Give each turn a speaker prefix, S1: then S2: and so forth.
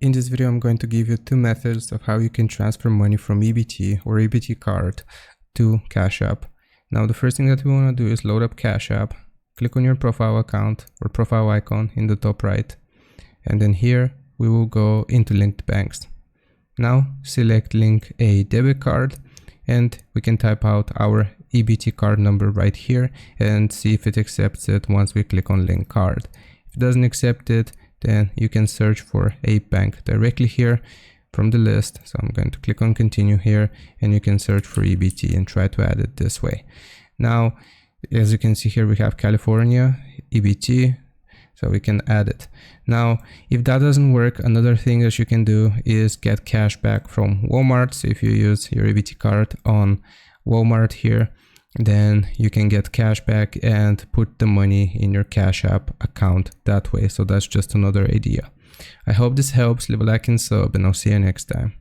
S1: In this video, I'm going to give you two methods of how you can transfer money from EBT or EBT card to Cash App. Now, the first thing that we want to do is load up Cash App. Click on your profile account or profile icon in the top right. And then here, we will go into linked banks. Now, select link a debit card and we can type out our EBT card number right here and see if it accepts it once we click on link card. If it doesn't accept it, then you can search for a bank directly here from the list. So I'm going to click on continue here and you can search for EBT and try to add it this way. Now, as you can see here, we have California, EBT, so we can add it. Now, if that doesn't work, another thing that you can do is get cash back from Walmart. So if you use your EBT card on Walmart here, then you can get cash back and put the money in your Cash App account that way. So that's just another idea. I hope this helps. Leave a like and sub, and I'll see you next time.